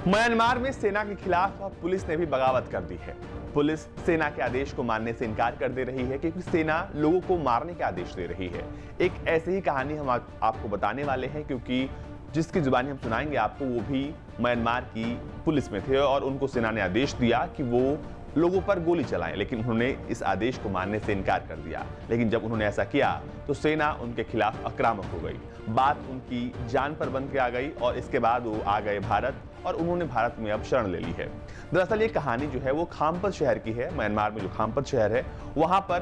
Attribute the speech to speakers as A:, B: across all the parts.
A: Myanmar में सेना के खिलाफ अब पुलिस ने भी बगावत कर दी है। पुलिस सेना के आदेश को मानने से इनकार कर दे रही है क्योंकि सेना लोगों को मारने के आदेश दे रही है। एक ऐसी ही कहानी हम आपको बताने वाले हैं, क्योंकि जिसकी जुबानी हम सुनाएंगे आपको वो भी म्यांमार की पुलिस में थे और उनको सेना ने आदेश दिया कि वो लोगों पर गोली चलाएं, लेकिन उन्होंने इस आदेश को मानने से इनकार कर दिया। लेकिन जब उन्होंने ऐसा किया तो सेना उनके खिलाफ आक्रामक हो गई। बात उनकी जान पर बन के आ गई और इसके बाद वो आ गए भारत और उन्होंने भारत में अब शरण ले ली है। दरअसल ये कहानी जो है वो खामपत शहर की है। म्यांमार में जो खामपत शहर है वहां पर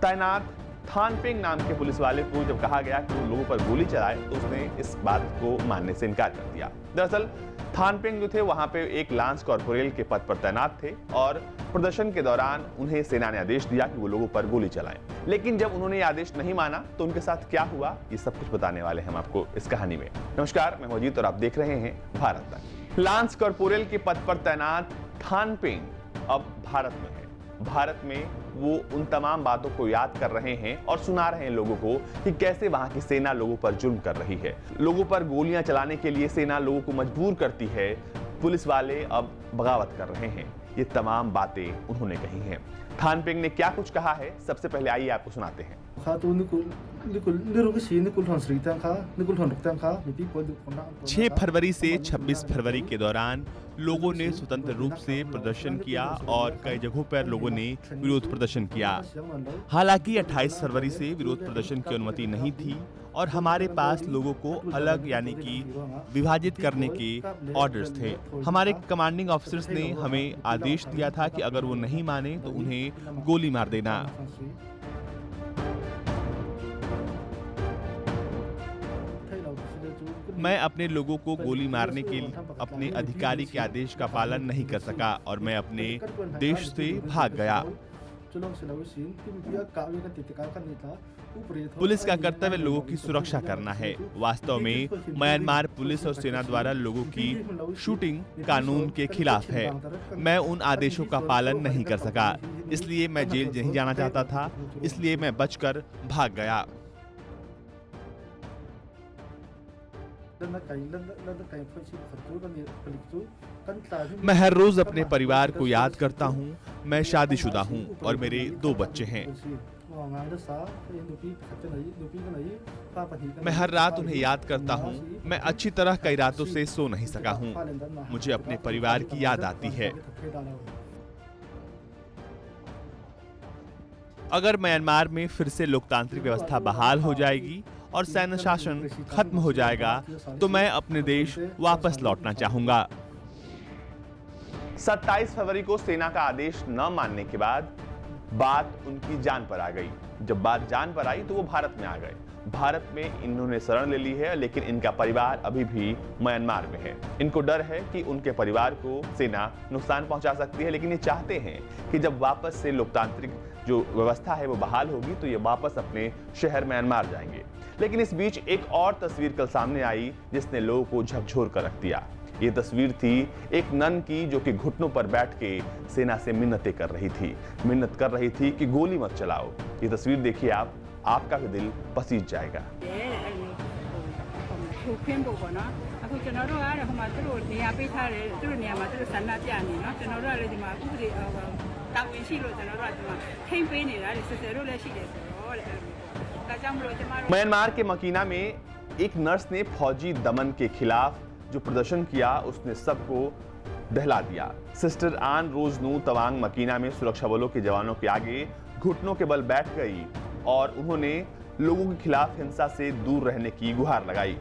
A: तैनात थानपेंग नाम के पुलिस वाले को जब कहा गया कि वो लोगों पर गोली चलाए तो उसने इस बात को मानने से इनकार कर दिया। दरअसल थानपेंग जो थे वहां पे एक लांस कॉर्पोरल के पद पर तैनात थे और प्रदर्शन के दौरान उन्हें सेना ने आदेश दिया कि वो लोगों पर गोली चलाएं। लेकिन जब उन्होंने ये आदेश नहीं माना तो उनके साथ क्या हुआ ये सब कुछ बताने वाले हैं हम आपको इस कहानी में। नमस्कार, मैं मोजीत और आप देख रहे हैं भारत तक। लांस कॉर्पोरल के पद पर तैनात थानपेंग अब भारत में है। भारत में वो उन तमाम बातों को याद कर रहे हैं और सुना रहे हैं लोगों को कि कैसे वहां की सेना लोगों पर जुल्म कर रही है। लोगों पर गोलियां चलाने के लिए सेना लोगों को मजबूर करती है। पुलिस वाले अब बगावत कर रहे हैं। ये तमाम बातें उन्होंने कही हैं। थानपेंग ने क्या कुछ कहा है, सबसे पहले आइए आपको सुनाते हैं।
B: 6 फरवरी से 26 फरवरी के दौरान लोगों ने स्वतंत्र रूप से प्रदर्शन किया और कई जगहों पर लोगों ने विरोध प्रदर्शन किया। हालांकि 28 फरवरी से विरोध प्रदर्शन की अनुमति नहीं थी और हमारे पास लोगों को अलग यानी कि विभाजित करने के ऑर्डर्स थे। हमारे कमांडिंग ऑफिसर्स ने हमें आदेश दिया था कि अगर वो नहीं माने तो उन्हें गोली मार देना। मैं अपने लोगों को गोली मारने के अपने अधिकारी के आदेश का पालन नहीं कर सका और मैं अपने देश से भाग गया। पुलिस का कर्तव्य लोगों की सुरक्षा करना है। वास्तव में म्यांमार पुलिस और सेना द्वारा लोगों की शूटिंग कानून के खिलाफ है। मैं उन आदेशों का पालन नहीं कर सका, इसलिए मैं जेल नहीं जाना चाहता था, इसलिए मैं बचकर भाग गया। मैं हर रोज अपने परिवार को याद करता हूँ। मैं शादीशुदा हूँ और मेरे 2 बच्चे हैं। मैं हर रात उन्हें याद करता हूँ। मैं अच्छी तरह कई रातों से सो नहीं सका हूँ। मुझे अपने परिवार की याद आती है। अगर म्यांमार में फिर से लोकतांत्रिक व्यवस्था बहाल हो जाएगी और सैन्य शासन खत्म हो जाएगा तो मैं अपने देश वापस लौटना चाहूंगा।
A: 27 फरवरी को सेना का आदेश न मानने के बाद बात उनकी जान पर आ गई। जब बात जान पर आई तो वो भारत में आ गए। भारत में इन्होंने शरण ले ली है, लेकिन इनका परिवार अभी भी म्यांमार में है। इनको डर है कि उनके परिवार को सेना नुकसान पहुंचा सकती है, लेकिन ये चाहते हैं कि जब वापस से लोकतांत्रिक जो व्यवस्था है वो बहाल होगी तो ये वापस अपने शहर म्यांमार जाएंगे। लेकिन इस बीच एक और तस्वीर कल सामने आई जिसने लोगों को झकझोर कर रख दिया। ये तस्वीर थी एक नन की जो कि घुटनों पर बैठ के सेना से मिन्नतें कर रही थी। मिन्नत कर रही थी कि गोली मत चलाओ। ये तस्वीर देखिए आप, आपका भी दिल पसीज जाएगा। म्यांमार के मकीना में एक नर्स ने फौजी दमन के खिलाफ जो प्रदर्शन किया उसने सबको दहला दिया। सिस्टर आन रोज नू तवांग मकीना में सुरक्षा बलों के जवानों के आगे घुटनों के बल बैठ गई और उन्होंने लोगों के खिलाफ हिंसा से दूर रहने की गुहार लगाई।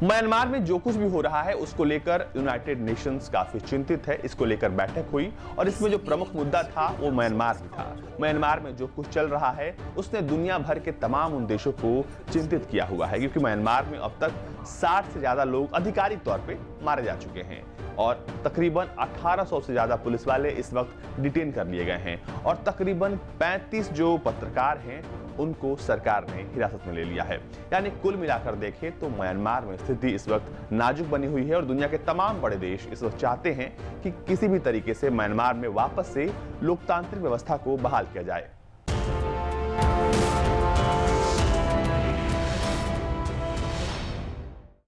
A: म्यांमार में जो कुछ भी हो रहा है उसको लेकर यूनाइटेड नेशंस काफी चिंतित है। इसको लेकर बैठक हुई और इसमें जो प्रमुख मुद्दा था वो म्यांमार ही था। म्यांमार में जो कुछ चल रहा है उसने दुनिया भर के तमाम उन देशों को चिंतित किया हुआ है, क्योंकि म्यांमार में अब तक 60 से ज्यादा लोग आधिकारिक तौर पे मारे जा चुके हैं और तकरीबन 1800 से ज्यादा पुलिस वाले इस वक्त डिटेन कर लिए गए हैं और तकरीबन 35 जो पत्रकार हैं उनको सरकार ने हिरासत में ले लिया है। यानी कुल मिलाकर देखें तो म्यांमार में स्थिति इस वक्त नाजुक बनी हुई है और दुनिया के तमाम बड़े देश इस वक्त चाहते हैं कि किसी भी तरीके से म्यांमार में वापस से लोकतांत्रिक व्यवस्था को बहाल किया जाए।